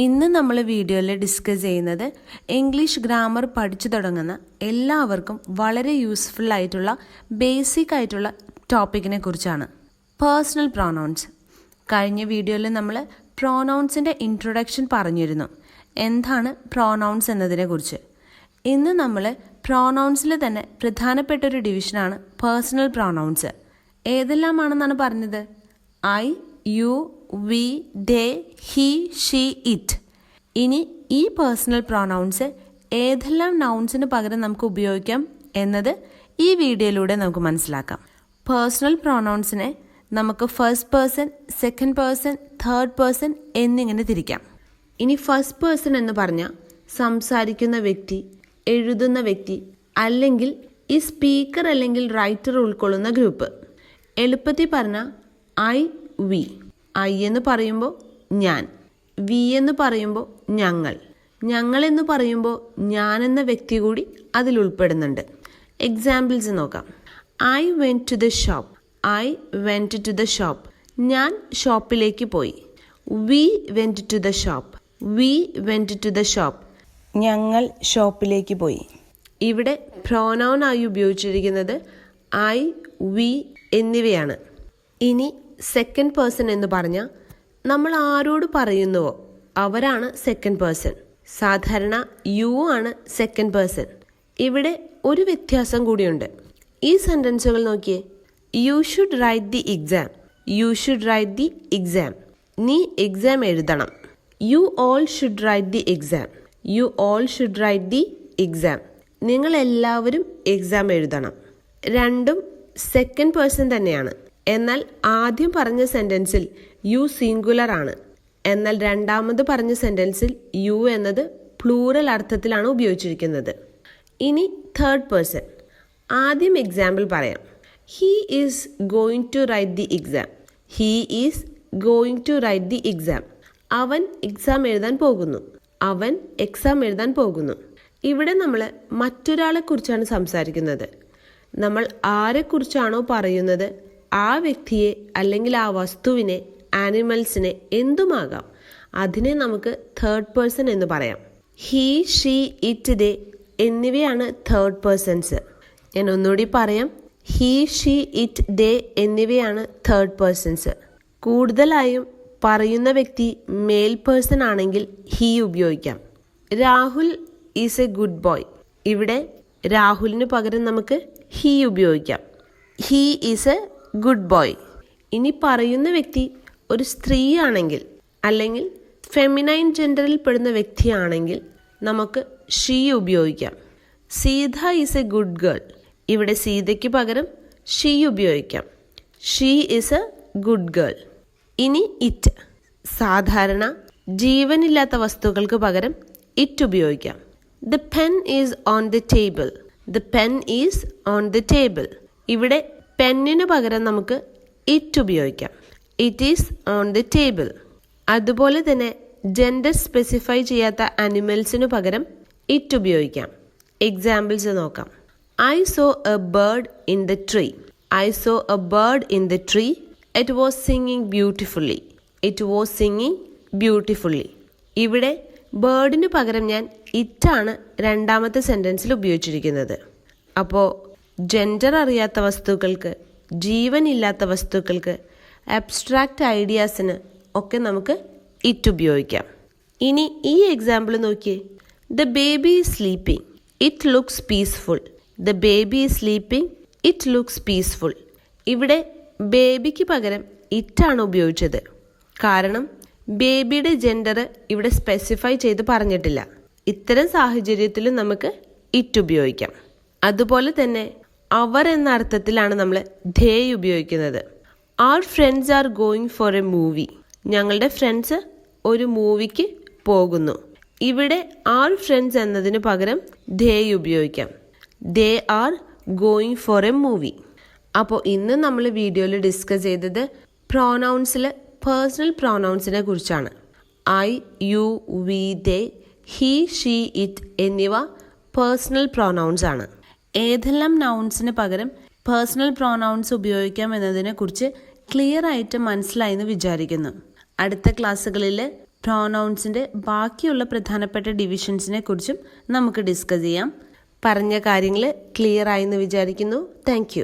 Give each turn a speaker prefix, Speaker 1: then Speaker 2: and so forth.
Speaker 1: ഇന്ന് നമ്മൾ വീഡിയോയിൽ ഡിസ്കസ് ചെയ്യുന്നത് ഇംഗ്ലീഷ് ഗ്രാമർ പഠിച്ചു തുടങ്ങുന്ന എല്ലാവർക്കും വളരെ യൂസ്ഫുൾ ആയിട്ടുള്ള ബേസിക് ആയിട്ടുള്ള ടോപ്പിക്കിനെ കുറിച്ചാണ്. Personal pronounce. കഴിഞ്ഞ വീഡിയോയിൽ നമ്മൾ പ്രൊനൗൺസിൻ്റെ ഇൻട്രൊഡക്ഷൻ പറഞ്ഞിരുന്നു, എന്താണ് പ്രൊനൗൺസ് എന്നതിനെ കുറിച്ച്. ഇന്ന് നമ്മൾ പ്രൊനൗൺസിൽ തന്നെ പ്രധാനപ്പെട്ട ഒരു ഡിവിഷനാണ് പേഴ്സണൽ പ്രൊനൗൺസ്. ഏതെല്ലാമാണെന്നാണ് പറഞ്ഞത്? I, you, we, they, he, she, it. ഇനി ഈ പേഴ്സണൽ പ്രൊനൗൺസ് ഏതെല്ലാം നൗൺസിന് പകരം നമുക്ക് ഉപയോഗിക്കാം എന്നത് ഈ വീഡിയോയിലൂടെ നമുക്ക് മനസ്സിലാക്കാം. പേഴ്സണൽ പ്രൊനൗൺസിനെ നമുക്ക് first person, second person, third person എന്നിങ്ങനെ തിരിക്കാം. ഇനി ഫസ്റ്റ് പേഴ്സൺ എന്ന് പറഞ്ഞാൽ സംസാരിക്കുന്ന വ്യക്തി, എഴുതുന്ന വ്യക്തി, അല്ലെങ്കിൽ ഈ സ്പീക്കർ അല്ലെങ്കിൽ റൈറ്റർ ഉൾക്കൊള്ളുന്ന ഗ്രൂപ്പ്. എളുപ്പത്തിൽ പറഞ്ഞാൽ ഐ, വി. ഐ എന്ന് പറയുമ്പോൾ ഞാൻ, വി എന്ന് പറയുമ്പോൾ ഞങ്ങൾ, ഞങ്ങൾ എന്ന് പറയുമ്പോൾ ഞാൻ എന്ന വ്യക്തി കൂടി അതിൽ ഉൾപ്പെടുന്നുണ്ട്. എക്സാമ്പിൾസ് നോക്കാം. I went to the shop. I went to the shop. ഞാൻ ഷോപ്പിലേക്ക് പോയി. We went to the shop. We went to the shop. ഞങ്ങൾ ഷോപ്പിലേക്ക് പോയി. ഇവിടെ പ്രോനൗൺ ആയി ഉപയോഗിച്ചിരിക്കുന്നത് ഐ, വി എന്നിവയാണ്. ഇനി സെക്കൻഡ് പേഴ്സൺ എന്ന് പറഞ്ഞാൽ നമ്മൾ ആരോട് പറയുന്നുവോ അവരാണ് സെക്കൻഡ് പേഴ്സൺ. സാധാരണ യു ആണ് സെക്കൻഡ് പേഴ്സൺ. ഇവിടെ ഒരു വ്യത്യാസം കൂടിയുണ്ട്. ഈ സെൻറ്റൻസുകൾ നോക്കിയേ. You should write the exam. You should write the exam. നീ എക്സാം എഴുതണം. You all should write the exam. You all should write the exam. നിങ്ങൾ എല്ലാവരും എക്സാം എഴുതണം. രണ്ടും സെക്കൻഡ് പേഴ്സൺ തന്നെയാണ്. എന്നാൽ ആദ്യം പറഞ്ഞ സെൻറ്റൻസിൽ യു സിംഗുലർ ആണ്. എന്നാൽ രണ്ടാമത് പറഞ്ഞ സെൻറ്റൻസിൽ യു എന്നത് പ്ലൂറൽ അർത്ഥത്തിലാണ് ഉപയോഗിച്ചിരിക്കുന്നത്. ഇനി തേർഡ് പേഴ്സൺ. ആദ്യം എക്സാമ്പിൾ പറയാം. He is going to write the exam. He is going to write the exam. അവൻ എക്സാം എഴുതാൻ പോകുന്നു. അവൻ എക്സാം എഴുതാൻ പോകുന്നു. ഇവിടെ നമ്മൾ മറ്റൊരാളെ കുറിച്ചാണ് സംസാരിക്കുന്നത്. നമ്മൾ ആരെക്കുറിച്ചാണോ പറയുന്നത് ആ വ്യക്തിയെ അല്ലെങ്കിൽ ആ വസ്തുവിനെ, ആനിമൽസിനെ, എന്തുമാകാം, അതിനെ നമുക്ക് തേർഡ് പേഴ്സൺ എന്ന് പറയാം. ഹീ, ഷീ, ഇറ്റ്, ദേ എന്നിവയാണ് തേർഡ് പേഴ്സൺസ്. ഞാൻ ഒന്നുകൂടി പറയാം. ഹീ, ഷീ, ഇറ്റ്, ദേ എന്നിവയാണ് തേർഡ് പേഴ്സൺസ്. കൂടുതലായും പറയുന്ന വ്യക്തി മെയിൽ പേഴ്സൺ ആണെങ്കിൽ ഹീ ഉപയോഗിക്കാം. Rahul is a good boy. ഇവിടെ രാഹുലിന് പകരം നമുക്ക് ഹീ ഉപയോഗിക്കാം. He is a good boy. ഇനി പറയുന്ന വ്യക്തി ഒരു സ്ത്രീയാണെങ്കിൽ അല്ലെങ്കിൽ ഫെമിനൈൻ ജെൻഡറിൽ പെടുന്ന വ്യക്തിയാണെങ്കിൽ നമുക്ക് ഷീ ഉപയോഗിക്കാം. Sita is a good girl. ഇവിടെ സീതയ്ക്ക് പകരം ഷീ ഉപയോഗിക്കാം. She is a good girl. ഇനി ഇറ്റ്. സാധാരണ ജീവനില്ലാത്ത വസ്തുക്കൾക്ക് പകരം ഇറ്റ് ഉപയോഗിക്കാം. The pen is on the table. The pen is on the table. ഇവിടെ പെന്നിന് പകരം നമുക്ക് ഇറ്റ് ഉപയോഗിക്കാം. It is on the table. അതുപോലെ തന്നെ ജെൻഡർ സ്പെസിഫൈ ചെയ്യാത്ത അനിമൽസിന് പകരം ഇറ്റ് ഉപയോഗിക്കാം. എക്സാമ്പിൾസ് നോക്കാം. I so A bird in the tree. I so A bird in the tree. It was singing beautifully. It was singing beautifully. ഇവിടെ ബേർഡിന് പകരം ഞാൻ ഇറ്റാണ് രണ്ടാമത്തെ സെൻറ്റൻസിൽ ഉപയോഗിച്ചിരിക്കുന്നത്. അപ്പോൾ ജെൻഡർ അറിയാത്ത വസ്തുക്കൾക്ക്, ജീവനില്ലാത്ത വസ്തുക്കൾക്ക്, അബ്സ്ട്രാക്റ്റ് ഐഡിയാസിന് ഒക്കെ നമുക്ക് ഇറ്റ് ഉപയോഗിക്കാം. ഇനി ഈ എക്സാമ്പിൾ നോക്കിയേ. The baby is sleeping. It looks peaceful. The baby is sleeping. It looks peaceful. ഇവിടെ ബേബിക്ക് പകരം ഇറ്റാണ് ഉപയോഗിച്ചത്. കാരണം ബേബിയുടെ ജെൻഡർ ഇവിടെ സ്പെസിഫൈ ചെയ്ത് പറഞ്ഞിട്ടില്ല. ഇത്തരം സാഹചര്യത്തിലും നമുക്ക് ഇറ്റ് ഉപയോഗിക്കാം. അതുപോലെ തന്നെ അവർ എന്ന അർത്ഥത്തിലാണ് നമ്മൾ ധേ ഉപയോഗിക്കുന്നത്. Are friends are going for A movie. ഞങ്ങളുടെ ഫ്രണ്ട്സ് ഒരു മൂവിക്ക് പോകുന്നു. ഇവിടെ ആർ ഫ്രണ്ട്സ് എന്നതിന് പകരം ധേ ഉപയോഗിക്കാം. They are going for A movie. അപ്പോൾ ഇന്ന് നമ്മൾ വീഡിയോയിൽ ഡിസ്കസ് ചെയ്തത് പ്രൊനൗൺസിൽ പേഴ്സണൽ പ്രൊനൗൺസിനെ കുറിച്ചാണ്. I, you, we, they, he, she, it എന്നിവ പേഴ്സണൽ പ്രൊനൗൺസ് ആണ്. ഏതെല്ലാം നൗൺസിന് പകരം പേഴ്സണൽ പ്രൊനൗൺസ് ഉപയോഗിക്കാം എന്നതിനെ കുറിച്ച് ക്ലിയർ ആയിട്ട് മനസ്സിലായെന്ന് വിചാരിക്കുന്നു. അടുത്ത ക്ലാസ്സുകളിൽ പ്രോനൗൺസിൻ്റെ ബാക്കിയുള്ള പ്രധാനപ്പെട്ട ഡിവിഷൻസിനെ കുറിച്ചും നമുക്ക് ഡിസ്കസ് ചെയ്യാം. പറഞ്ഞ കാര്യങ്ങൾ ക്ലിയർ ആയെന്ന് വിചാരിക്കുന്നു. താങ്ക്